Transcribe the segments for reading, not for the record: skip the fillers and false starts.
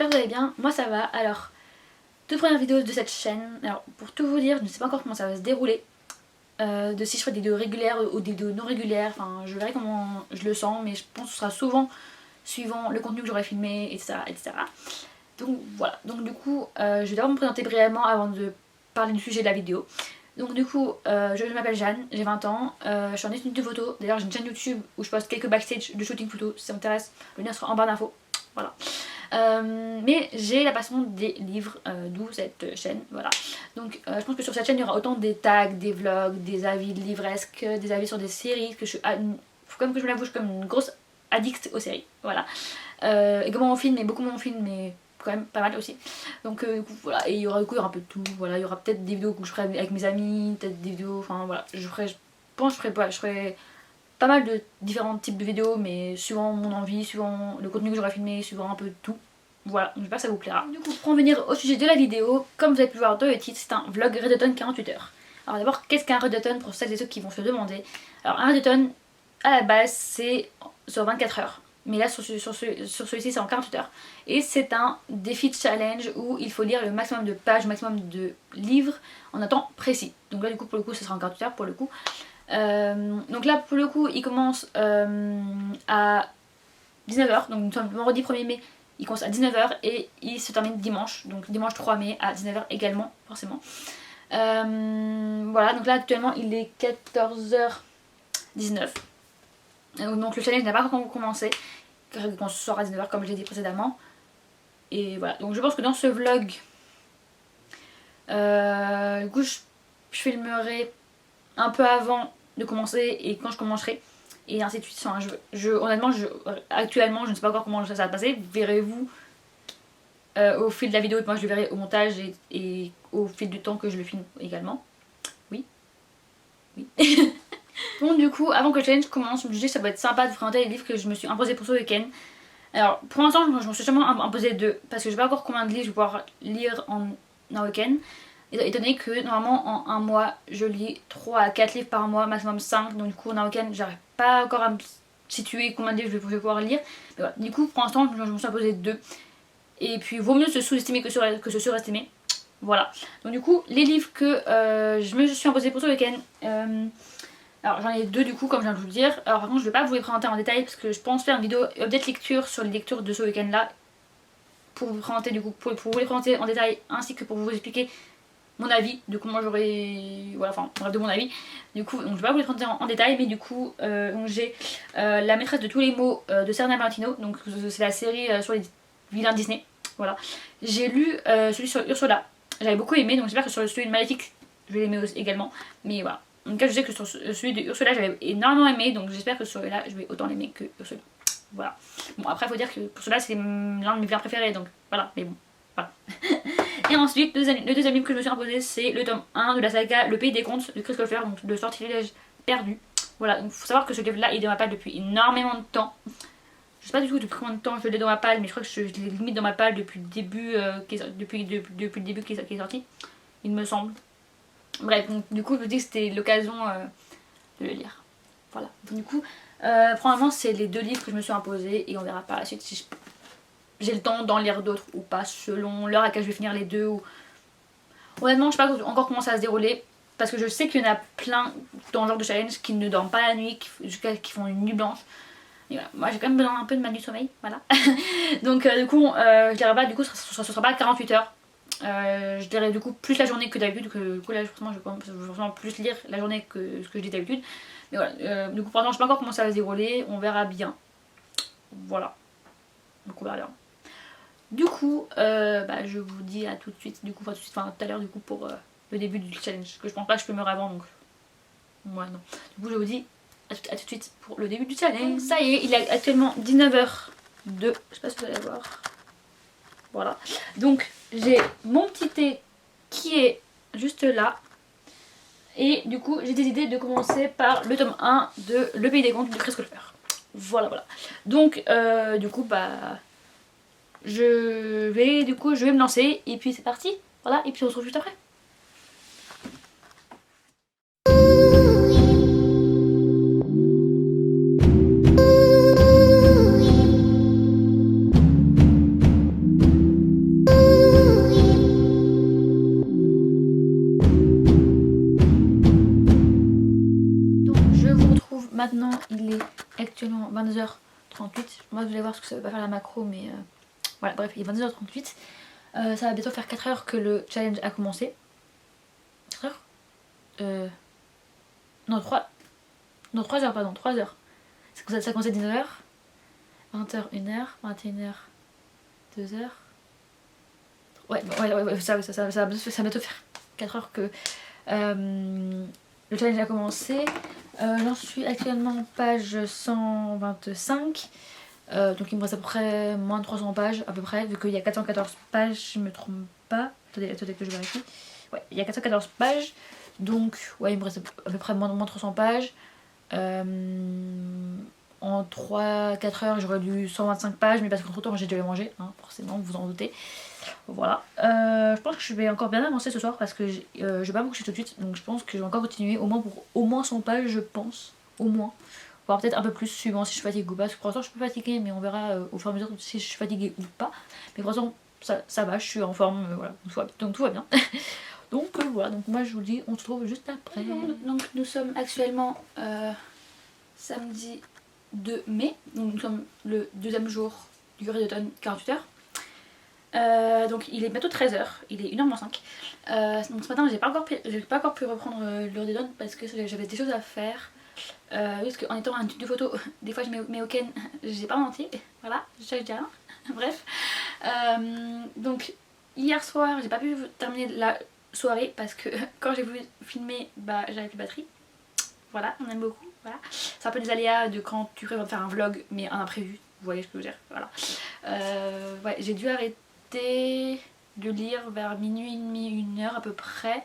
j'espère que vous allez bien, moi ça va. Alors, toute première vidéo de cette chaîne, alors pour tout vous dire, je ne sais pas encore comment ça va se dérouler, de si je ferai des vidéos régulières ou des vidéos non régulières, enfin je verrai comment je le sens, mais je pense que ce sera souvent suivant le contenu que j'aurai filmé, etc., etc. Donc voilà, donc du coup je vais d'abord me présenter brièvement avant de parler du sujet de la vidéo. Donc du coup, je m'appelle Jeanne, j'ai 20 ans, je suis en étude de photo. D'ailleurs j'ai une chaîne YouTube où je poste quelques backstage de shooting photo si ça m'intéresse, le lien sera en barre d'infos, voilà. Mais j'ai la passion des livres, d'où cette chaîne, voilà. Donc je pense que sur cette chaîne il y aura autant des tags, des vlogs, des avis de livresques, des avis sur des séries, que je suis, faut quand même que je me l'avoue, je suis comme une grosse addict aux séries, voilà. Également au film, mais beaucoup moins au film, mais quand même pas mal aussi. Donc du coup, voilà, et il y aura un peu de tout, voilà, il y aura peut-être des vidéos que je ferai avec mes amis, peut-être des vidéos, enfin voilà, je pense que je ferai pas mal de différents types de vidéos, mais suivant mon envie, suivant le contenu que j'aurai filmé, suivant un peu de tout. Voilà, j'espère que ça vous plaira. Du coup, pour en venir au sujet de la vidéo, comme vous avez pu voir dans le titre, c'est un vlog Redotone 48 heures. Alors d'abord, qu'est-ce qu'un Redotone pour celles et ceux qui vont se demander? Alors un Redotone, à la base, c'est sur 24 heures. Mais là, sur celui-ci, c'est en 48 heures. Et c'est un défi de challenge où il faut lire le maximum de pages, le maximum de livres en un temps précis. Donc là, du coup, pour le coup, ce sera en 48 heures pour le coup. Donc là, pour le coup, il commence à 19 h. Donc nous sommes vendredi 1er mai, il commence à 19 h et il se termine dimanche. Donc dimanche 3 mai à 19 h également, forcément. Voilà, donc là, actuellement, il est 14 h 19. Donc le challenge n'a pas encore commencé, car il sort à 19 h comme je l'ai dit précédemment. Et voilà, donc je pense que dans ce vlog, du coup je filmerai un peu avant de commencer et quand je commencerai, et ainsi de suite. Enfin, honnêtement, actuellement je ne sais pas encore comment ça va passer, verrez-vous au fil de la vidéo, et moi je le verrai au montage et au fil du temps que je le filme également. Oui. Oui. Bon, du coup, avant que le challenge commence, je me suis dit que ça peut être sympa de présenter les livres que je me suis imposé pour ce week-end. Alors, pour l'instant, je me suis seulement imposé 2, parce que je sais pas encore combien de livres je vais pouvoir lire en un week-end. Étant donné que normalement, en un mois, je lis 3 à 4 livres par mois, maximum 5. Donc, du coup, en un week-end, j'arrive pas encore à me situer combien de livres je vais pouvoir lire. Mais voilà. Du coup, pour l'instant, je me suis imposé 2. Et puis, vaut mieux se sous-estimer que se surestimer. Voilà. Donc, du coup, les livres que je me suis imposé pour ce week-end. Alors j'en ai 2 du coup, comme je viens de vous le dire. Alors par contre je vais pas vous les présenter en détail parce que je pense faire une vidéo update lecture sur les lectures de ce week-end là, pour vous présenter du coup, pour vous les présenter en détail, ainsi que pour vous expliquer mon avis de comment j'aurais, voilà, enfin bref, de mon avis. Du coup donc je vais pas vous les présenter en détail, mais du coup j'ai La maîtresse de tous les mots de Serena Martino. Donc c'est la série sur les vilains Disney. Voilà, j'ai lu celui sur Ursula, j'avais beaucoup aimé, donc j'espère que sur celui de Maléfique je vais l'aimer également. Mais voilà, en tout cas je sais que sur celui de Ursula j'avais énormément aimé, donc j'espère que sur celui-là je vais autant l'aimer que Ursula. Voilà. Bon après faut dire que Ursula c'est l'un de mes vilains préférés, donc voilà, mais bon, voilà. Et ensuite le deuxième livre que je me suis imposé, c'est le tome 1 de la saga Le Pays des Contes de Chris Colfer, donc le sortilège perdu. Voilà, donc faut savoir que ce livre là il est dans ma palle depuis énormément de temps. Je sais pas du tout depuis combien de temps je l'ai dans ma palle, mais je crois que je l'ai limite dans ma palle depuis le début depuis le début qui est sorti, il me semble. Bref, donc du coup je me dis que c'était l'occasion de le lire. Voilà, donc du coup probablement c'est les 2 livres que je me suis imposés, et on verra par la suite si j'ai le temps d'en lire d'autres ou pas, selon l'heure à laquelle je vais finir les 2 ou... Honnêtement je sais pas encore comment ça va se dérouler, parce que je sais qu'il y en a plein dans le genre de challenge qui ne dorment pas la nuit, qui font une nuit blanche. Et voilà. Moi j'ai quand même besoin un peu de ma nuit de sommeil, voilà. Donc du coup je dirais pas, du coup ce sera pas 48 heures. Je dirais du coup plus la journée que d'habitude, que du coup là forcément je vais forcément plus lire la journée que ce que je dis d'habitude. Mais voilà, du coup pour l'instant je sais pas encore comment ça va se dérouler, on verra bien. Voilà, donc on verra bien. Du coup je vous dis à tout de suite, du coup enfin tout à l'heure du coup pour le début du challenge, que je pense pas que je peux me avant, donc ouais non. Du coup je vous dis à tout de suite pour le début du challenge. Ça y est, il est actuellement 19 h 02, je sais pas si vous allez voir. Voilà, donc j'ai mon petit thé qui est juste là. Et du coup j'ai décidé de commencer par le tome 1 de Le Pays des Contes de Chris Colfer. Voilà voilà. Donc du coup je vais me lancer et puis c'est parti. Voilà, et puis on se retrouve juste après. maintenant il est actuellement 22h38. Moi vous allez voir ce que ça veut pas faire la macro, mais voilà, bref, il est 22h38. Ça va bientôt faire 4 heures que le challenge a commencé. 4 heures Non, 3 heures, pardon, 3 heures. Ça a commencé à 19h, 20h, 1h, 21h, 2h. Ouais, ça va bientôt faire 4 heures que le challenge a commencé. J'en suis actuellement page 125. Donc il me reste à peu près moins de 300 pages à peu près, vu qu'il y a 414 pages, je me trompe pas. Attendez que je vérifie. Ouais, il y a 414 pages. Donc ouais, il me reste à peu près moins de 300 pages. En 3-4 heures j'aurais lu 125 pages, mais parce qu'entre temps j'ai déjà mangé, hein, forcément vous en doutez. Voilà, je pense que je vais encore bien avancer ce soir parce que je vais pas me coucher tout de suite, donc je pense que je vais encore continuer au moins pour au moins 100 pages, je pense, au moins. Voire peut-être un peu plus suivant si je fatigue ou pas, parce que pour l'instant je suis fatiguée, mais on verra au fur et à mesure si je suis fatiguée ou pas. Mais pour l'instant ça va, je suis en forme, voilà, donc tout va bien. Donc voilà, donc moi je vous dis, on se retrouve juste après. Donc nous sommes actuellement samedi 2 mai, donc nous sommes le deuxième jour du Gré d'automne 48 heures. Donc il est bientôt 13h, il est 1h moins 5. Donc ce matin j'ai pas encore pu reprendre l'heure des donnes parce que j'avais des choses à faire. Parce qu'en étant un type de photo, des fois je mets au ken, j'ai pas menti, voilà, je dis rien. Bref. Donc hier soir j'ai pas pu terminer la soirée parce que quand j'ai voulu filmer, bah j'avais plus de batterie. Voilà, on aime beaucoup. Voilà. C'est un peu des aléas de quand tu prévois de faire un vlog mais un imprévu, vous voyez ce que je veux dire. Voilà. Ouais, j'ai dû arrêter de lire vers minuit et demi, 1h à peu près,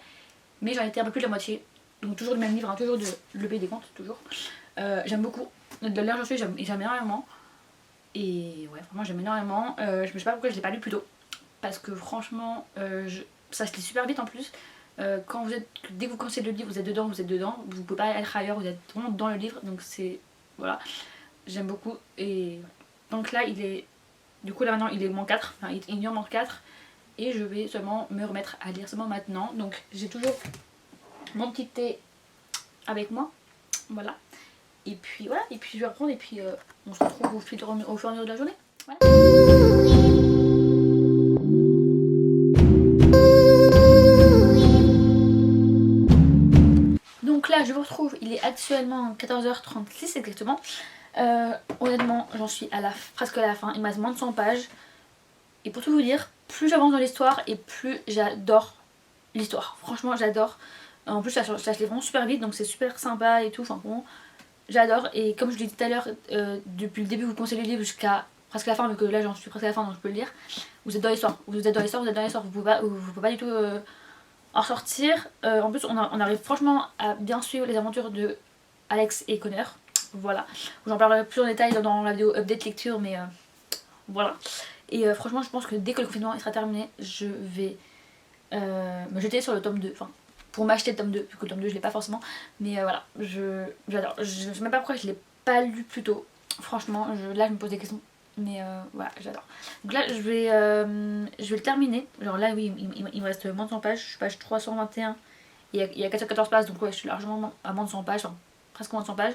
mais j'en étais un peu plus de la moitié. Donc toujours le même livre, hein, toujours de Le Pays des Contes, toujours. J'aime beaucoup. De l'heure j'en suis, j'aime énormément. Et ouais, vraiment j'aime énormément. Je ne sais pas pourquoi je l'ai pas lu plus tôt. Parce que franchement, ça se lit super vite en plus. Quand vous êtes, dès que vous commencez le livre, vous êtes dedans, vous pouvez pas être ailleurs, vous êtes vraiment dans le livre, donc c'est, voilà, j'aime beaucoup. Et donc là il est, du coup là maintenant il est moins 4, enfin il y en manque 4, et je vais seulement me remettre à lire seulement maintenant. Donc j'ai toujours mon petit thé avec moi, voilà, et puis voilà, et puis je vais reprendre, et puis on se retrouve au fur et à mesure de la journée, voilà. Donc là je vous retrouve, il est actuellement 14h36 exactement. Honnêtement j'en suis presque à la fin, il me reste moins de 100 pages. Et pour tout vous dire, plus j'avance dans l'histoire et plus j'adore l'histoire. Franchement j'adore. En plus ça se lit vraiment super vite, donc c'est super sympa et tout. Enfin bon, j'adore. Et comme je l'ai dit tout à l'heure, depuis le début vous commencez le livre jusqu'à presque la fin, vu que là j'en suis presque à la fin donc je peux le lire. Vous êtes dans l'histoire, vous pouvez pas du tout en ressortir. En plus on arrive franchement à bien suivre les aventures de Alex et Connor. Voilà, j'en parlerai plus en détail dans la vidéo update lecture, mais voilà. Et franchement je pense que dès que le confinement sera terminé, je vais me jeter sur le tome 2. Enfin, pour m'acheter le tome 2, vu que le tome 2 je l'ai pas forcément. Mais voilà, j'adore. Je sais même pas pourquoi je l'ai pas lu plus tôt. Franchement, là je me pose des questions. Mais voilà, j'adore. Donc là je vais le terminer. Genre là oui, il me reste moins de 100 pages. Je suis page 321. Il y a 414 pages, donc ouais, je suis largement à moins de 100 pages. Enfin, presque moins de 100 pages.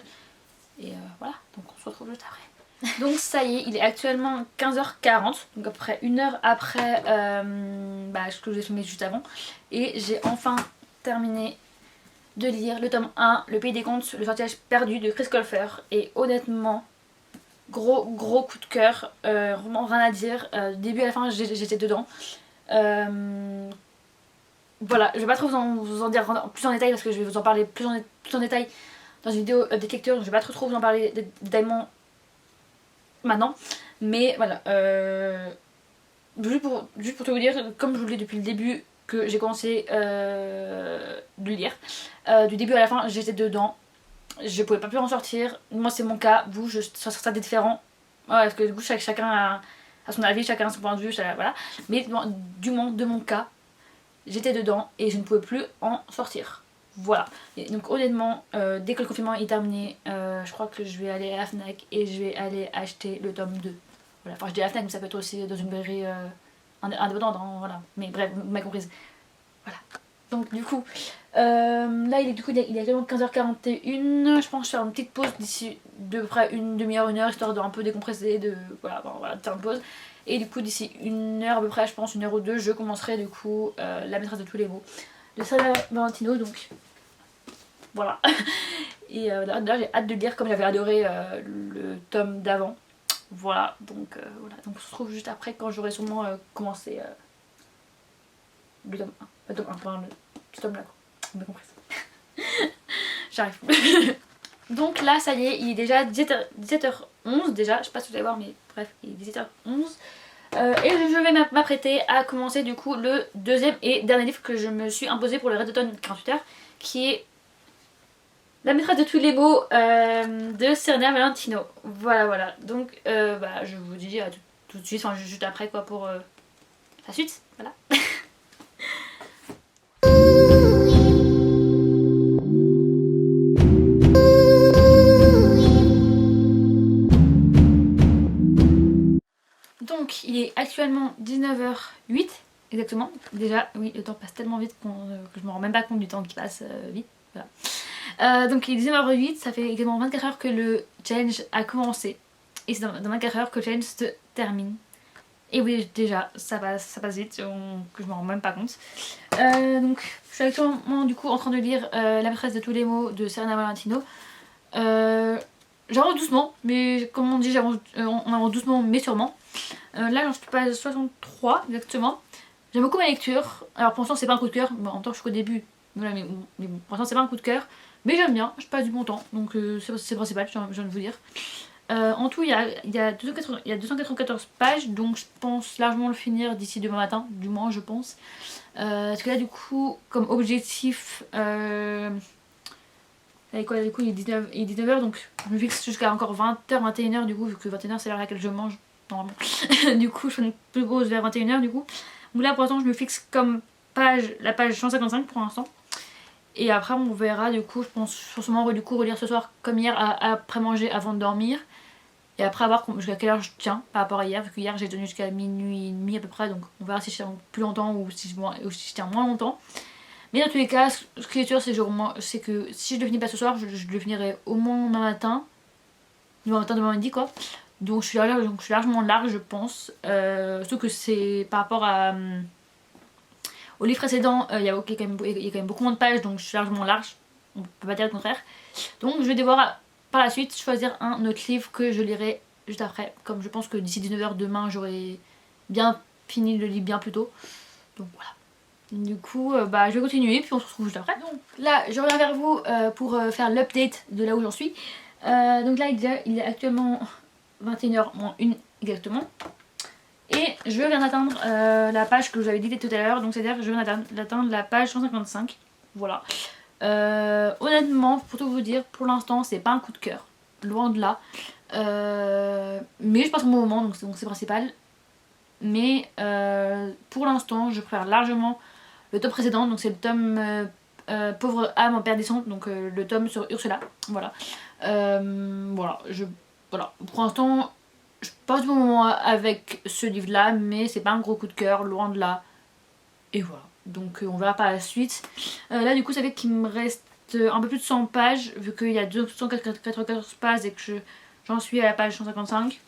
Et voilà, donc on se retrouve juste après. Donc ça y est, il est actuellement 15h40, donc à peu près 1 heure après ce que j'ai filmé juste avant. Et j'ai enfin terminé de lire le tome 1, Le Pays des Contes, le sortilège perdu de Chris Colfer. Et honnêtement, gros coup de cœur, vraiment rien à dire. Du début à la fin j'étais dedans. Voilà, je vais pas trop vous en dire plus en détail parce que je vais vous en parler plus en détail dans une vidéo des lectures, donc je vais pas trop vous en parler détaillement maintenant, mais voilà, juste pour tout vous dire, comme je vous le dis depuis le début que j'ai commencé de lire, du début à la fin j'étais dedans, je pouvais pas plus en sortir. Moi c'est mon cas, vous ça sera différent, ouais, parce que du coup chacun a son avis, chacun a son point de vue, voilà, mais du moins de mon cas j'étais dedans et je ne pouvais plus en sortir. Voilà, et donc honnêtement, dès que le confinement est terminé, je crois que je vais aller à la Fnac et je vais aller acheter le tome 2. Voilà, enfin je dis à la Fnac mais ça peut être aussi dans une librairie indépendante, hein, voilà. Mais bref, vous m'avez comprise. Voilà. Donc du coup, là il est actuellement 15h41. Je pense faire une petite pause d'ici de près une demi-heure, une heure, histoire de un peu décompresser, de faire une pause. Et du coup d'ici une heure à peu près, je pense une heure ou deux, je commencerai du coup la maîtresse de tous les mots de Serena Valentino. Donc voilà. Et d'ailleurs j'ai hâte de lire comme j'avais adoré le tome d'avant. Voilà, donc donc on se retrouve juste après quand j'aurai sûrement commencé le tome 1. Pas le tome 1, enfin ce tome là quoi. On m'a compris. J'arrive plus. Donc là ça y est, il est déjà 17h11 déjà, je sais pas si vous allez voir mais bref, il est 17h11. Et je vais m'apprêter à commencer du coup le deuxième et dernier livre que je me suis imposé pour le Red d'automne 48 heures, qui est La maîtresse de tous les mots de Serena Valentino. Voilà. Donc je vous dis à tout de suite, enfin juste après quoi pour la suite. Voilà. Donc il est actuellement 19h08 exactement. Déjà oui, le temps passe tellement vite que je me rends même pas compte du temps qui passe vite. Voilà. Donc il est 19h08, ça fait également 24 heures que le challenge a commencé. Et c'est dans 24 heures que le challenge se termine. Et oui, déjà, ça passe vite, que je me rends même pas compte. Donc je suis actuellement du coup en train de lire La maîtresse de tous les mots de Serena Valentino. J'avance doucement, mais comme on dit, on avance doucement mais sûrement. Là j'en suis page 63 exactement. J'aime beaucoup ma lecture. Alors pour l'instant c'est pas un coup de cœur, mais en même temps je suis qu'au début. Voilà, mais bon, pour l'instant c'est pas un coup de cœur. Mais j'aime bien, je passe du bon temps, donc c'est principal, je viens de vous dire. En tout il y a 294 pages, donc je pense largement le finir d'ici demain matin, du moins je pense. Parce que là du coup, comme objectif... Et quoi, du coup il est 19h, donc je me fixe jusqu'à encore 20h, 21h du coup, vu que 21h c'est l'heure à laquelle je mange normalement. Du coup je fais une plus grosse vers 21h du coup. Donc là pour l'instant je me fixe comme la page 155 pour l'instant. Et après on verra du coup, je pense forcément du coup relire ce soir comme hier après manger avant de dormir. Et après voir jusqu'à quelle heure je tiens par rapport à hier, vu que hier j'ai tenu jusqu'à minuit et demi à peu près, donc on verra si je tiens plus longtemps ou si je tiens moins longtemps. Mais dans tous les cas, ce qui est sûr c'est que si je le finis pas ce soir, je le finirai au moins demain matin demain midi quoi. Donc je suis largement large je pense, surtout que c'est par rapport au livre précédent, il y a quand même beaucoup moins de pages, donc je suis largement large, on peut pas dire le contraire. Donc je vais devoir par la suite choisir un autre livre que je lirai juste après, comme je pense que d'ici 19h demain j'aurai bien fini le livre bien plus tôt. Donc voilà. Du coup je vais continuer puis on se retrouve juste après. Donc là je reviens vers vous pour faire l'update de là où j'en suis. Donc là il est actuellement 21h-1 exactement. Et je viens d'atteindre la page que je vous avais dit tout à l'heure, donc c'est-à-dire que je viens d'atteindre la page 155. Voilà. Honnêtement, pour tout vous dire, pour l'instant c'est pas un coup de cœur, loin de là. Mais je passe un bon moment, donc c'est principal. Mais pour l'instant je préfère largement le tome précédent, donc c'est le tome Pauvre âme en perdition, donc le tome sur Ursula. Voilà. Voilà. Pour l'instant je passe du bon moment avec ce livre là, mais c'est pas un gros coup de cœur, loin de là. Et voilà. Donc on verra par la suite. Là du coup ça fait qu'il me reste un peu plus de 100 pages, vu qu'il y a 294 pages et que j'en suis à la page 155.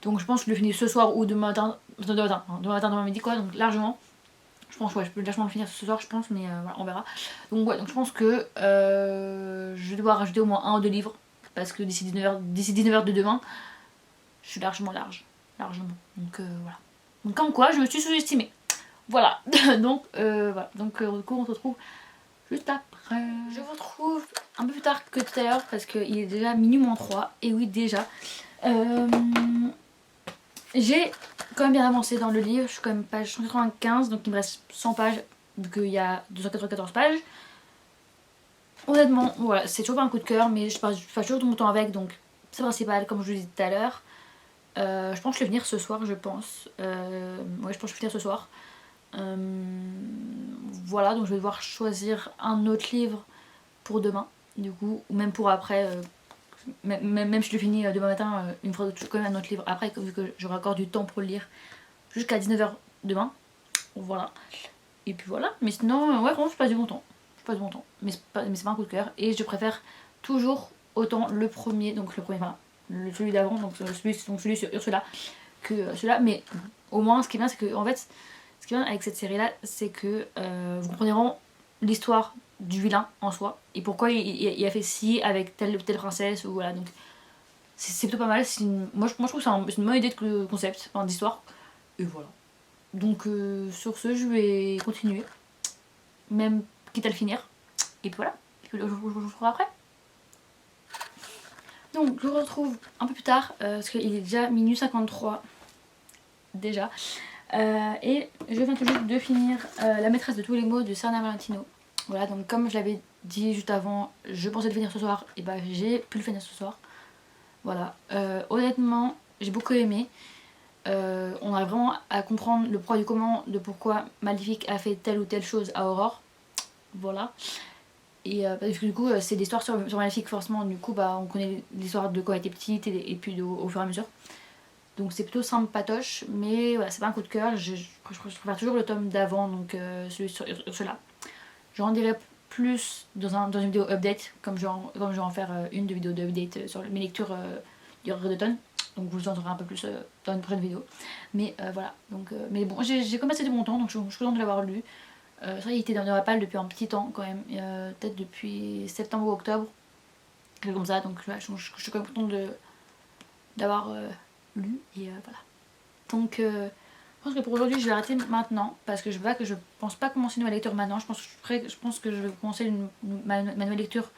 Donc je pense que je le finis ce soir ou demain matin, demain midi quoi, donc largement. Je pense je peux largement le finir ce soir je pense, mais voilà, on verra. Donc ouais, donc je pense que je vais devoir rajouter au moins un ou deux livres, parce que d'ici 19h de demain, je suis largement largement. Donc voilà. Donc comme quoi je me suis sous-estimée. Voilà. Donc voilà. Donc du coup on se retrouve juste après. Je vous retrouve un peu plus tard que tout à l'heure parce qu'il est déjà minuit moins 3. Et oui déjà. J'ai quand même bien avancé dans le livre. Je suis quand même page 195. Donc il me reste 100 pages vu qu'il y a 294 pages. Honnêtement voilà, c'est toujours pas un coup de cœur, mais je passe toujours tout mon temps avec, donc c'est principal comme je vous disais tout à l'heure. Je pense que je vais venir ce soir, je pense. Ouais, je pense que je vais venir ce soir. Voilà, donc je vais devoir choisir un autre livre pour demain, du coup, ou même pour après. Même si je le finis demain matin, il me faudra quand même un autre livre après, vu que j'aurai encore du temps pour le lire jusqu'à 19h demain. Voilà. Et puis voilà, mais sinon, ouais, vraiment, je passe du bon temps. Je passe du bon temps, mais c'est pas un coup de cœur. Et je préfère toujours autant le premier, donc le premier, enfin, celui d'avant, donc celui sur Ursula, que celui-là. Mais au moins, ce qui est bien, c'est que, en fait, ce qui est bien avec cette série-là, c'est que vous comprenez vraiment l'histoire du vilain en soi, et pourquoi il a fait ci avec telle ou telle princesse, ou voilà, donc c'est plutôt pas mal. Moi, je trouve que c'est une bonne idée de concept, enfin, d'histoire, et voilà. Donc sur ce, je vais continuer, même quitte à le finir. Et puis voilà, je vous retrouve après. Donc je vous retrouve un peu plus tard, parce qu'il est déjà minuit 53, déjà. Et je viens tout juste de finir La maîtresse de tous les mots de Serena Valentino. Voilà, donc comme je l'avais dit juste avant, je pensais le finir ce soir, et bah j'ai pu le finir ce soir. Voilà, honnêtement, j'ai beaucoup aimé. On arrive vraiment à comprendre le pourquoi du comment de pourquoi Maléfique a fait telle ou telle chose à Aurore. Voilà. Et parce que du coup, c'est des histoires sur Maléfique, forcément. Du coup, bah, on connaît l'histoire de quand elle était petite et puis au fur et à mesure. Donc c'est plutôt simple, patoche. Mais voilà, c'est pas un coup de cœur. Je préfère toujours le tome d'avant, donc celui sur Ursula. J'en dirai plus dans une vidéo update, comme je vais en faire une de vidéo d'update sur mes lectures du regret d'automne. Donc vous en saurez un peu plus dans une prochaine vidéo. Mais voilà, donc, mais bon, j'ai quand même passé du bon temps, donc je suis contente de l'avoir lu. C'est vrai qu'il était dans la palle depuis un petit temps quand même, peut-être depuis septembre ou octobre, quelque chose comme ça, donc je suis quand même contente d'avoir lu, et voilà. Donc je pense que pour aujourd'hui je vais arrêter maintenant, parce que je pense pas commencer une nouvelle lecture maintenant, je pense que je vais commencer ma nouvelle lecture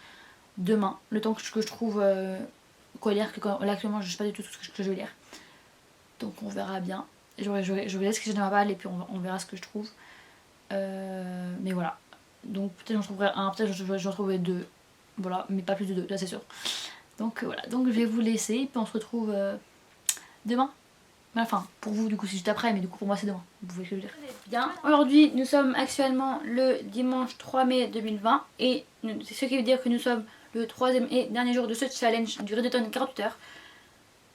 demain, le temps que je trouve quoi lire, que là actuellement je sais pas du tout ce que je vais lire. Donc on verra bien. Je vais laisser ce que j'ai dans ma balle et puis on verra ce que je trouve. Mais voilà. Donc peut-être j'en trouverai un, peut-être j'en trouverai deux. Voilà, mais pas plus de deux, là c'est sûr. Donc voilà, donc je vais vous laisser et puis on se retrouve demain. Enfin, pour vous du coup c'est juste après, mais du coup pour moi c'est demain. Vous voyez ce que je veux dire. Bien, aujourd'hui nous sommes actuellement le dimanche 3 mai 2020 et c'est ce qui veut dire que nous sommes le troisième et dernier jour de ce challenge du Redotone 48 heures.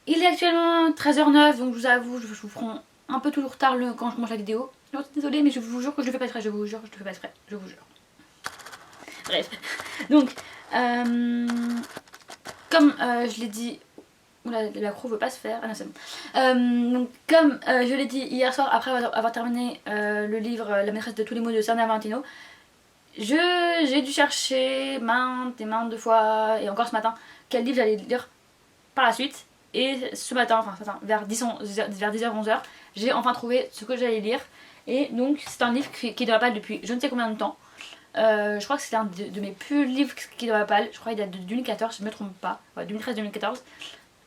Il est actuellement 13h09, donc je vous avoue, je vous prends un peu toujours tard quand je mange la vidéo. Désolée, mais je vous jure que je le fais pas exprès, je vous jure que je le fais pas exprès, je vous jure. Bref, donc, comme je l'ai dit, oula, la croix veut pas se faire, ah non c'est bon. Donc comme je l'ai dit hier soir, après avoir terminé le livre La maîtresse de tous les mots de Serena Valentino, j'ai dû chercher maintes et maintes de fois, et encore ce matin, quel livre j'allais lire par la suite. Et ce matin, enfin vers 10h-11h, j'ai enfin trouvé ce que j'allais lire. Et donc c'est un livre qui est dans la palle depuis je ne sais combien de temps. Je crois que c'est un de mes plus livres qui est dans la palle. Je crois qu'il date de 2014, si je ne me trompe pas. Ouais, 2013-2014.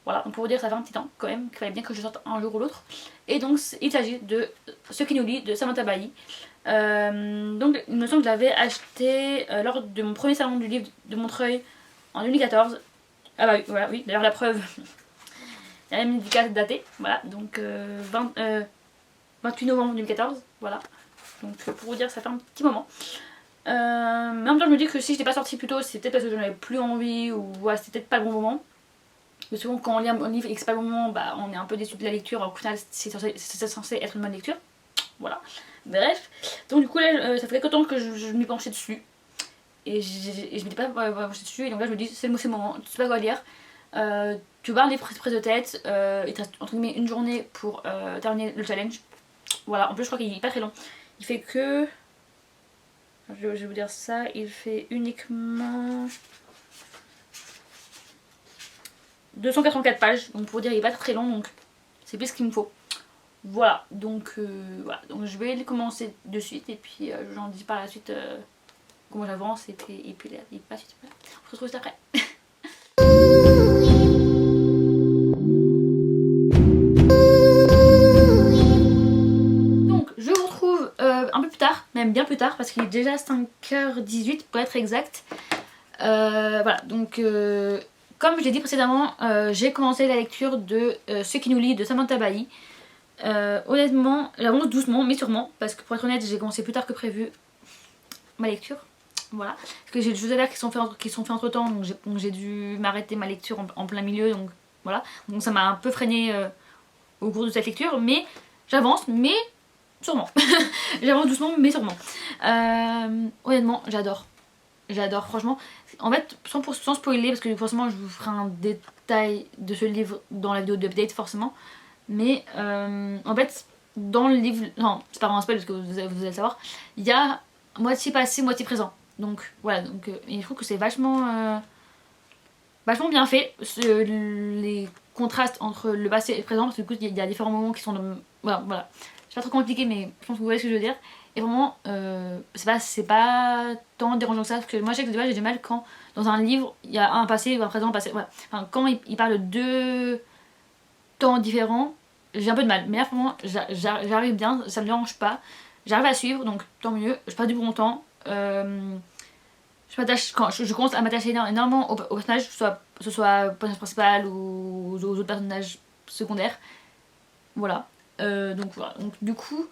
Voilà, donc pour vous dire, ça fait un petit temps quand même, qu'il fallait bien que je sorte un jour ou l'autre. Et donc il s'agit de Ce qui nous lie de Samantha Bailly. Donc il me semble que je l'avais acheté lors de mon premier salon du livre de Montreuil en 2014. Ah bah oui, voilà, oui, d'ailleurs la preuve. Il y a la dédicace datée, voilà, donc 28 novembre 2014, voilà. Donc pour vous dire, ça fait un petit moment. Mais en même temps, je me dis que si je n'étais pas sortie plus tôt, c'est peut-être parce que je n'avais plus envie, ou voilà, c'était peut-être pas le bon moment. Mais souvent, quand on lit un livre et que c'est pas le bon moment, bah, on est un peu déçu de la lecture, alors qu'au final, c'est censé être une bonne lecture. Voilà, bref. Donc du coup, là, ça fait quelques temps que je m'y penchais dessus. Et je m'étais pas penchée dessus, et donc là, je me dis, c'est le moment, tu sais pas quoi lire. Tu vas un livre prise de tête, il te reste entre guillemets une journée pour terminer le challenge. Voilà, en plus je crois qu'il est pas très long. Il fait que... Je vais vous dire ça, il fait uniquement 284 pages. Donc pour vous dire, il est pas très long, donc c'est plus ce qu'il me faut. Voilà, donc je vais commencer de suite et puis j'en dis par la suite comment j'avance et puis la suite. Voilà. On se retrouve juste après. Un peu plus tard, même bien plus tard, parce qu'il est déjà 5h18 pour être exact. Voilà, donc comme je l'ai dit précédemment, j'ai commencé la lecture de Ce qui nous lie de Samantha Bailly. Honnêtement, j'avance doucement mais sûrement, parce que pour être honnête, j'ai commencé plus tard que prévu ma lecture. Voilà, parce que j'ai des choses à lire qui sont faits entre temps, donc j'ai dû m'arrêter ma lecture en plein milieu, donc voilà. Donc ça m'a un peu freiné au cours de cette lecture, mais j'avance, mais sûrement. J'avance doucement mais sûrement. Honnêtement j'adore franchement. En fait sans spoiler parce que forcément je vous ferai un détail de ce livre dans la vidéo d'update forcément. Mais en fait dans le livre, non c'est pas vraiment un spoil parce que vous allez le savoir, il y a moitié passé moitié présent. Donc voilà, donc et je trouve que c'est vachement bien fait, les contrastes entre le passé et le présent, parce que du coup il y a différents moments qui sont voilà. C'est pas trop compliqué mais je pense que vous voyez ce que je veux dire. Et vraiment c'est pas tant dérangeant que ça, parce que moi je sais que j'ai du mal quand dans un livre il y a un passé ou un présent, un passé, voilà. Enfin, quand il parle de deux temps différents, j'ai un peu de mal. Mais là vraiment j'arrive bien, ça me dérange pas. J'arrive à suivre, donc tant mieux, je passe du bon temps. Quand je commence à m'attacher énormément aux personnages, que ce soit le personnage principal ou aux autres personnages secondaires. Voilà. Donc voilà. Donc du coup,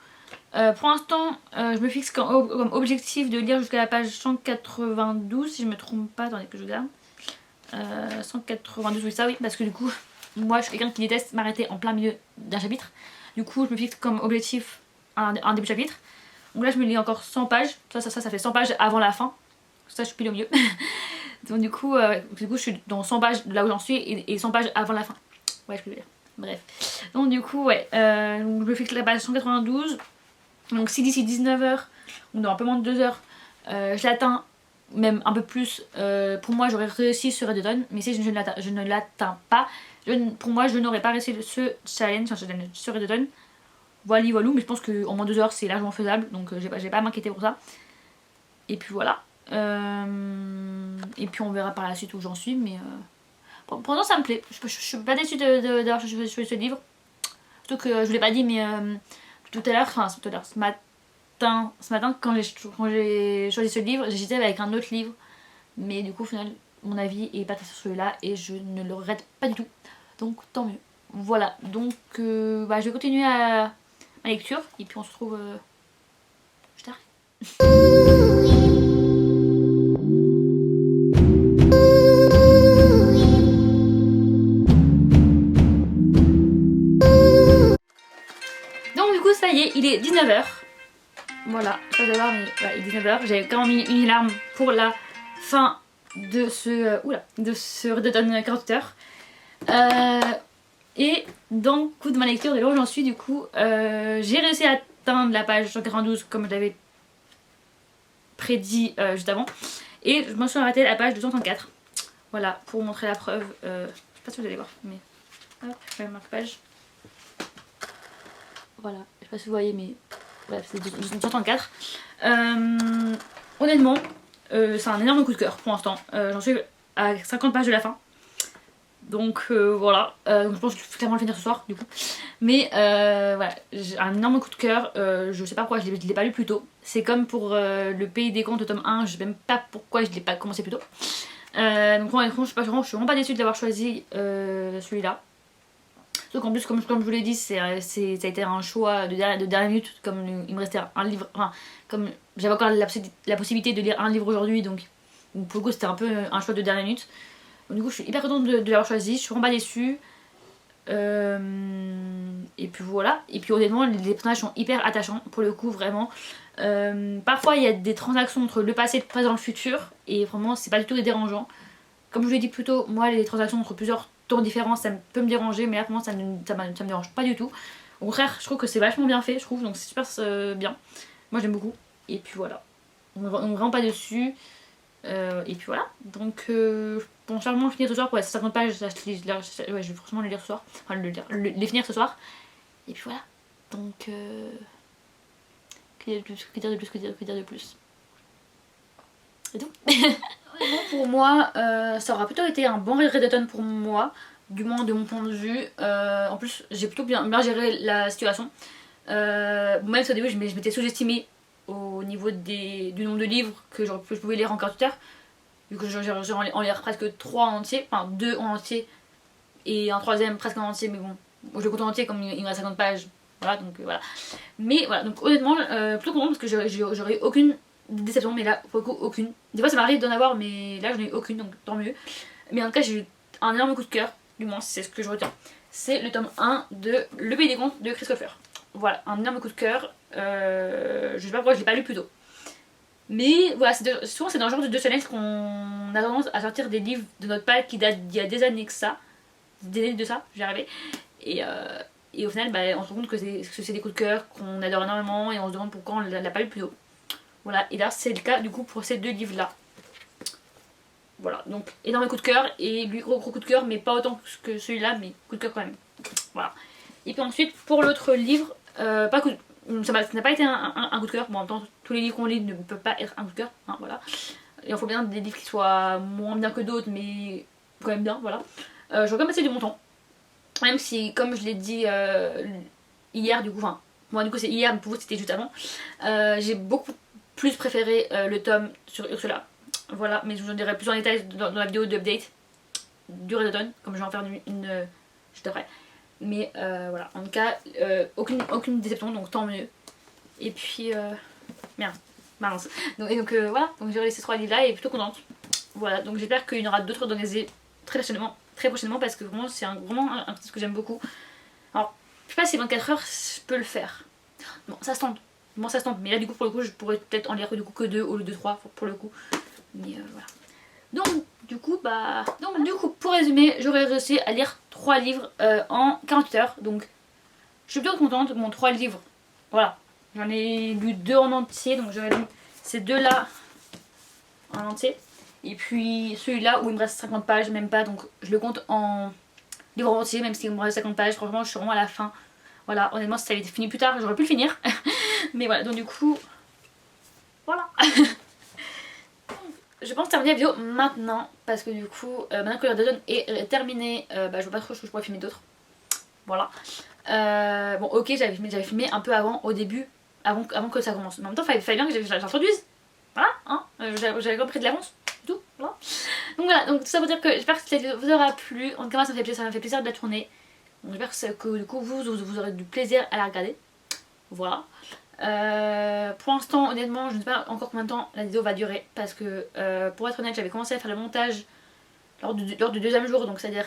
pour l'instant, je me fixe comme objectif de lire jusqu'à la page 192, si je me trompe pas, attendez que je regarde. 192, oui ça oui, parce que du coup, moi je suis quelqu'un qui déteste m'arrêter en plein milieu d'un chapitre. Du coup, je me fixe comme objectif un début de chapitre. Donc là, je me lis encore 100 pages. Ça fait 100 pages avant la fin. Ça je suis pile au milieu. Donc du coup je suis dans 100 pages de là où j'en suis et 100 pages avant la fin. Ouais je peux le dire. Bref. Donc du coup ouais, je me fixe la page 192. Donc si d'ici 19h, ou dans un peu moins de 2 heures, je l'atteins, même un peu plus, pour moi j'aurais réussi sur Redstone. Mais si je ne l'atteins pas, pour moi je n'aurais pas réussi ce challenge sur Redstone. Voilà, mais je pense qu'en moins de 2 heures c'est largement faisable. Donc j'ai pas à m'inquiéter pour ça. Et puis voilà. Et puis on verra par la suite où j'en suis, mais pour l'instant ça me plaît. Je suis pas déçue d'avoir choisi ce livre. Surtout que je vous l'ai pas dit, mais tout à l'heure, ce matin quand j'ai choisi ce livre, j'hésitais avec un autre livre. Mais du coup au final mon avis est pas sur celui-là et je ne le regrette pas du tout. Donc tant mieux. Voilà, donc je vais continuer ma lecture et puis on se retrouve juste après. Ça y est, il est 19h. Voilà, pas d'heure, mais voilà, il est 19h. J'avais quand même mis une alarme pour la fin de ce Redstone 48h. Et dans le coup de ma lecture, de là où j'en suis, du coup, j'ai réussi à atteindre la page 192 comme je l'avais prédit juste avant. Et je me suis arrêtée à la page 234. Voilà, pour vous montrer la preuve. Je sais pas si vous allez voir, mais hop, je fais le marque-page. Voilà, je sais pas si vous voyez, mais bref, c'est 234. Honnêtement, c'est un énorme coup de cœur pour l'instant. J'en suis à 50 pages de la fin. Donc voilà, donc je pense que je vais clairement le finir ce soir du coup. Mais voilà, j'ai un énorme coup de cœur. Je sais pas pourquoi je l'ai pas lu plus tôt. C'est comme pour le Pays des Contes, tome 1, je sais même pas pourquoi je l'ai pas commencé plus tôt. Donc honnêtement, je suis vraiment pas déçue de l'avoir choisi celui-là. Sauf qu'en plus, comme je vous l'ai dit, ça a été un choix de dernière minute. Comme il me restait un livre, enfin, comme j'avais encore la possibilité de lire un livre aujourd'hui, donc pour le coup c'était un peu un choix de dernière minute. Donc, du coup je suis hyper contente de l'avoir choisi, je suis vraiment pas déçue. Et puis voilà, et puis honnêtement les personnages sont hyper attachants pour le coup, vraiment. Parfois il y a des transactions entre le passé, le présent, le futur, et vraiment c'est pas du tout dérangeant. Comme je vous l'ai dit plus tôt, moi les transactions entre plusieurs temps différents ça peut me déranger, mais là pour moi ça me dérange pas du tout. Au contraire, je trouve que c'est vachement bien fait, je trouve, donc c'est super bien. Moi j'aime beaucoup, et puis voilà. On ne vraiment pas dessus. Et puis voilà, donc bon, charmant finir ce soir pour être 50 pages, ouais, je vais forcément le lire ce soir, enfin les finir ce soir. Et puis voilà, donc que dire de plus. Et tout. Pour moi, ça aura plutôt été un bon Redstone pour moi, du moins de mon point de vue. En plus, j'ai plutôt bien géré la situation. Même si au début, je m'étais sous-estimée au niveau du nombre de livres que je pouvais lire en 48 heures. Vu que j'ai en lire presque 3 en entier, enfin 2 en entier et un troisième presque en entier, mais bon, je le compte en entier comme il me reste 50 pages. Voilà, donc voilà. Mais voilà, donc honnêtement, plutôt contente parce que j'aurais eu aucune déception, mais là, pour le coup, aucune. Des fois, ça m'arrive d'en avoir, mais là, j'en ai eu aucune, donc tant mieux. Mais en tout cas, j'ai eu un énorme coup de cœur, du moins, c'est ce que je retiens. C'est le tome 1 de Le Pays des Contes de Chris Colfer. Voilà, un énorme coup de cœur. Je sais pas pourquoi je l'ai pas lu plus tôt. Mais voilà, souvent c'est dans le genre de deux channels qu'on a tendance à sortir des livres de notre palle qui datent d'il y a des années que ça. Des années de ça, j'y arrivais. Et au final, bah, on se rend compte que c'est des coups de cœur qu'on adore énormément et on se demande pourquoi on l'a pas lu plus tôt. Voilà, et là c'est le cas du coup pour ces deux livres là. Voilà, donc énorme coup de cœur et lui gros coup de cœur, mais pas autant que celui-là, mais coup de cœur quand même. Voilà. Et puis ensuite, pour l'autre livre, pas coup de... ça n'a pas été un coup de cœur. Bon, en même temps, tous les livres qu'on lit ne peuvent pas être un coup de cœur. Hein, voilà. Il en faut bien des livres qui soient moins bien que d'autres, mais quand même bien. Voilà. Je vais quand même passer du bon temps. Même si, comme je l'ai dit hier, du coup, enfin, moi du coup c'est hier, mais pour vous c'était juste avant. J'ai beaucoup plus préféré le tome sur Ursula. Voilà, mais je vous en dirai plus en détail dans la vidéo d'update du Red Autumn, comme je vais en faire une juste après. Mais voilà, en tout cas, aucune déception, donc tant mieux. Et puis, merde, balance. Donc voilà, donc j'ai laissé 3 livres là et plutôt contente. Voilà, donc j'espère qu'il y en aura d'autres dans les très prochainement parce que vraiment c'est vraiment un titre que j'aime beaucoup. Alors, je sais pas si 24 heures je peux le faire. Bon, ça se tente. Bon, ça se tente, mais là du coup, pour le coup, je pourrais peut-être en lire du coup que 2 au lieu de 3 pour le coup. Mais voilà. Donc du coup, pour résumer, j'aurais réussi à lire 3 livres en 48 heures. Donc je suis plutôt contente. Bon, 3 livres, voilà. J'en ai lu 2 en entier, donc j'aurais lu ces 2 là en entier. Et puis celui-là où il me reste 50 pages, même pas, donc je le compte en livre entier, même s'il me reste 50 pages. Franchement, je suis vraiment à la fin. Voilà, honnêtement, si ça avait été fini plus tard, j'aurais pu le finir. Mais voilà, donc du coup, voilà. Je pense terminer la vidéo maintenant parce que du coup, maintenant que la Dodon est terminée, je vois pas trop ce que je pourrais filmer d'autres. Voilà. Bon, ok, j'avais filmé un peu avant, au début, avant que ça commence. Mais en même temps, fallait bien que j'introduise. Voilà, hein, j'avais compris de l'avance. Tout, voilà. Donc voilà, donc tout ça pour dire que j'espère que cette vidéo vous aura plu. En tout cas, moi, ça m'a fait plaisir de la tourner. Donc j'espère que du coup, vous aurez du plaisir à la regarder. Voilà. Pour l'instant, honnêtement, je ne sais pas encore combien de temps la vidéo va durer parce que pour être honnête, j'avais commencé à faire le montage lors du deuxième jour, donc c'est-à-dire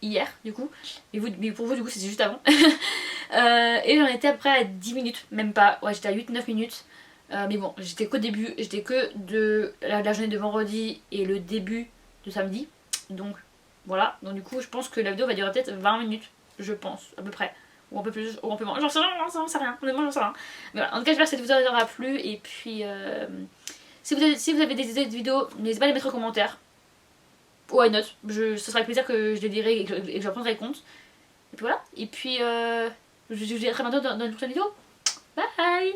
hier du coup, mais pour vous du coup c'était juste avant. Et j'en étais à peu près à 10 minutes, même pas, ouais j'étais à 8-9 minutes. Mais bon, j'étais qu'au début, j'étais que de la journée de vendredi et le début de samedi, donc voilà. Donc du coup je pense que la vidéo va durer peut-être 20 minutes, je pense, à peu près. Ou un peu plus, ou un peu moins, j'en sais rien, honnêtement j'en sais rien. Mais voilà, en tout cas j'espère que cette vidéo vous aura plu. Et puis si vous avez des idées de vidéos, n'hésitez pas à les mettre en commentaire. Why not, ce sera avec plaisir que je les lirai et que j'en prendrai compte. Et puis voilà, et puis je vous dis à très bientôt dans une prochaine vidéo. Bye.